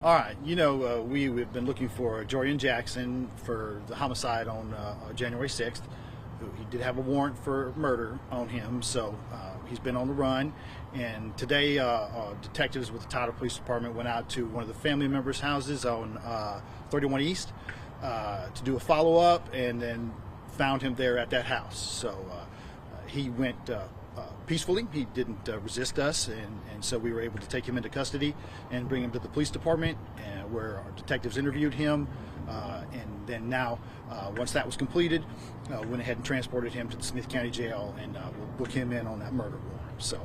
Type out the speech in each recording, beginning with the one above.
All right, we've been looking for Jorian Jackson for the homicide on January 6th. He did have a warrant for murder on him, so he's been on the run. And today, detectives with the Tyler Police Department went out to one of the family members' houses on 31 East to do a follow-up, and then found him there at that house. So he went peacefully. He didn't resist us, and so we were able to take him into custody and bring him to the police department, where our detectives interviewed him. And then now, once that was completed, went ahead and transported him to the Smith County Jail, and we'll book him in on that murder warrant. So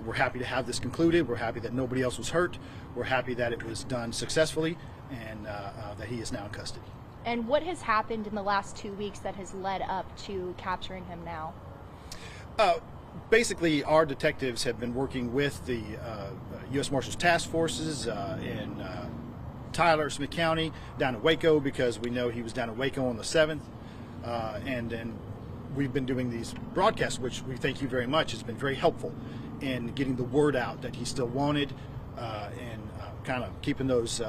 we're happy to have this concluded. We're happy that nobody else was hurt. We're happy that it was done successfully, and that he is now in custody. And what has happened in the last 2 weeks that has led up to capturing him now? Basically, our detectives have been working with the U.S. Marshals Task Forces in Tyler, Smith County, down in Waco, because we know he was down in Waco on the 7th. And then we've been doing these broadcasts, which we thank you very much. It's been very helpful in getting the word out that he's still wanted, and kind of keeping those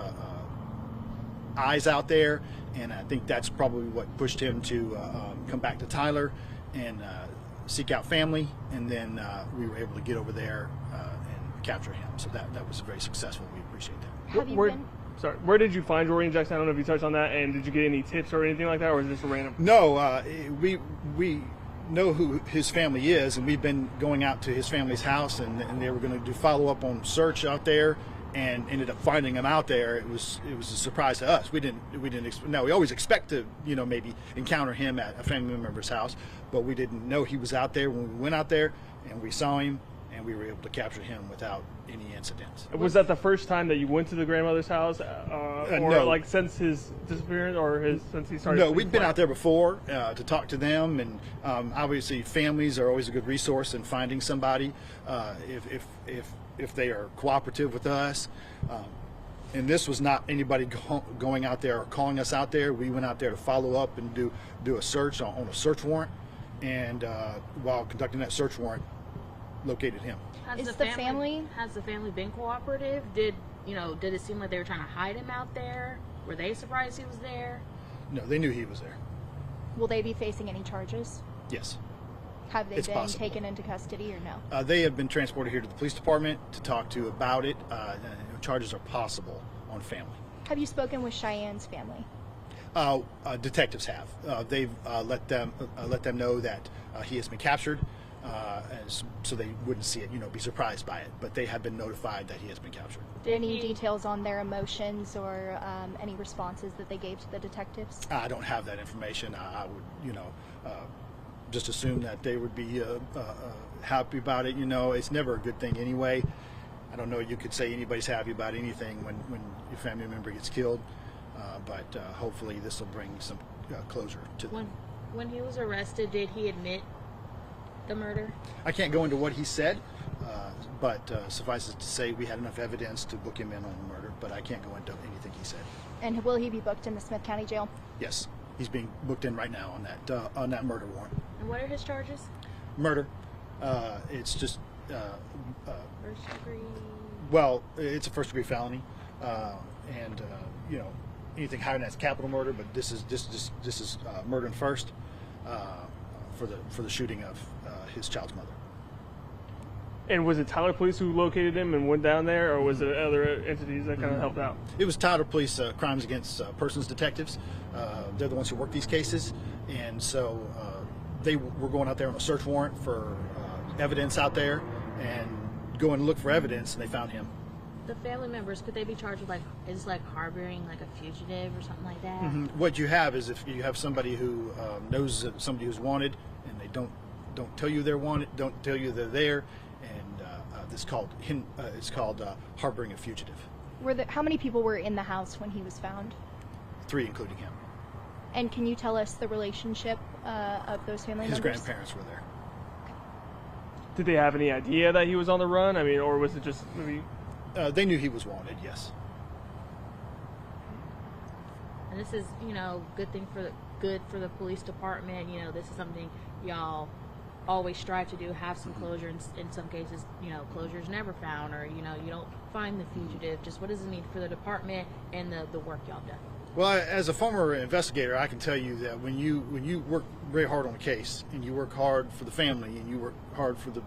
eyes out there. And I think that's probably what pushed him to come back to Tyler and seek out family, and then we were able to get over there and capture him. So that was very successful. We appreciate that. Have you been? Sorry, where did you find Jorian Jackson? I don't know if you touched on that, and did you get any tips or anything like that, or is this a random? No, we know who his family is, and we've been going out to his family's house, and they were going to do follow-up on search out there, and ended up finding him out there. It was a surprise to us. We always expect to maybe encounter him at a family member's house, but we didn't know he was out there when we went out there, and we saw him, and we were able to capture him without any incidents. Was that the first time that you went to the grandmother's house, or no. like since his disappearance, or since he started? No, we'd been out there before to talk to them, and obviously families are always a good resource in finding somebody if they are cooperative with us. And this was not anybody going out there or calling us out there. We went out there to follow up and do a search on a search warrant, and while conducting that search warrant, located him. Has the family been cooperative? Did it seem like they were trying to hide him out there? Were they surprised he was there? No, they knew he was there. Will they be facing any charges? Yes. Have they It's been possible. taken into custody or no? They have been transported here to the police department to talk to about it. Charges are possible on family. Have you spoken with Cheyenne's family? Detectives have. They've let them know that he has been captured, so they wouldn't see it, be surprised by it. But they have been notified that he has been captured. Any details on their emotions or any responses that they gave to the detectives? I don't have that information. I would, just assume that they would be happy about it. It's never a good thing anyway. I don't know. You could say anybody's happy about anything when your family member gets killed, but hopefully this will bring some closure to them. When he was arrested, did he admit the murder? I can't go into what he said, but suffice it to say we had enough evidence to book him in on the murder, but I can't go into anything he said. And will he be booked in the Smith County Jail? Yes, he's being booked in right now on that murder warrant. And what are his charges? Murder. It's just First degree. well, it's a first-degree felony, and anything higher than that's capital murder. But this is murder and first for the shooting of his child's mother. And was it Tyler Police who located him and went down there, or was it other entities that kind of helped out? It was Tyler Police Crimes Against Persons detectives. They're the ones who work these cases, and so they were going out there on a search warrant for evidence out there, and going to look for evidence, and they found him. The family members, could they be charged with harboring like a fugitive or something like that? Mm-hmm. What you have is, if you have somebody who knows somebody who's wanted, and they don't tell you they're wanted, don't tell you they're there, and it's called harboring a fugitive. How many people were in the house when he was found? 3, including him. And can you tell us the relationship of those family His members? grandparents were there. Did they have any idea that he was on the run? I mean, or was it just maybe? They knew he was wanted. Yes. And this is, good for the police department. This is something y'all always strive to do, have some closure. In some cases, you know, closure is never found, or you know, you don't find the fugitive. Just what does it mean for the department and the work y'all done? Well, as a former investigator, I can tell you that when you work very hard on a case, and you work hard for the family, and you work hard for the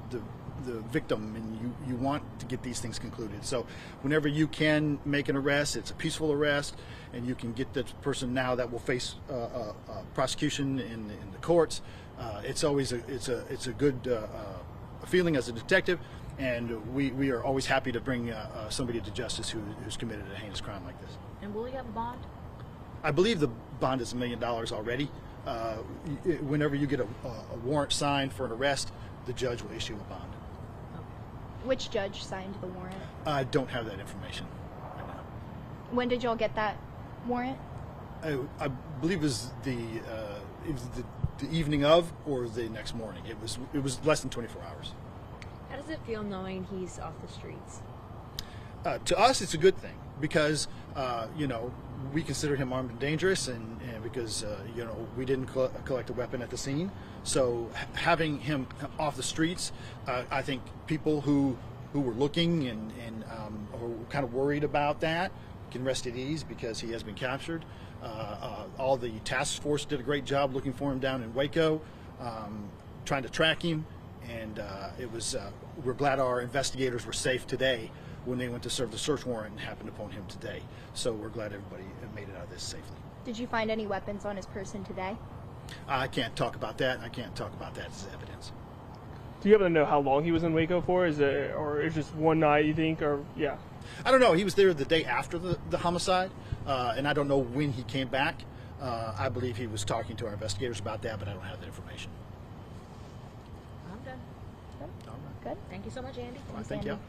victim, and you want to get these things concluded. So whenever you can make an arrest, it's a peaceful arrest, and you can get that person now that will face prosecution in the courts. It's always a good feeling as a detective, and we are always happy to bring somebody to justice who's committed a heinous crime like this. And will he have a bond? I believe the bond is $1 million already. Whenever you get a warrant signed for an arrest, the judge will issue a bond. Which judge signed the warrant? I don't have that information right now. When did y'all get that warrant? I believe it was the evening of or the next morning. It was less than 24 hours. How does it feel knowing he's off the streets? To us, it's a good thing because you know, we consider him armed and dangerous, and because you know, we didn't collect a weapon at the scene. So having him off the streets, I think people who were looking and were kind of worried about that can rest at ease because he has been captured. All the task force did a great job looking for him down in Waco, trying to track him, and we're glad our investigators were safe today when they went to serve the search warrant and happened upon him today. So we're glad everybody made it out of this safely. Did you find any weapons on his person today? I can't talk about that. I can't talk about that as evidence. Do you happen to know how long he was in Waco for? Is it, or is it just one night, you think? Or yeah. I don't know. He was there the day after the homicide, and I don't know when he came back. I believe he was talking to our investigators about that, but I don't have that information. I'm done. Good. All right. Good. Thank you so much, Andy. Well, thank you.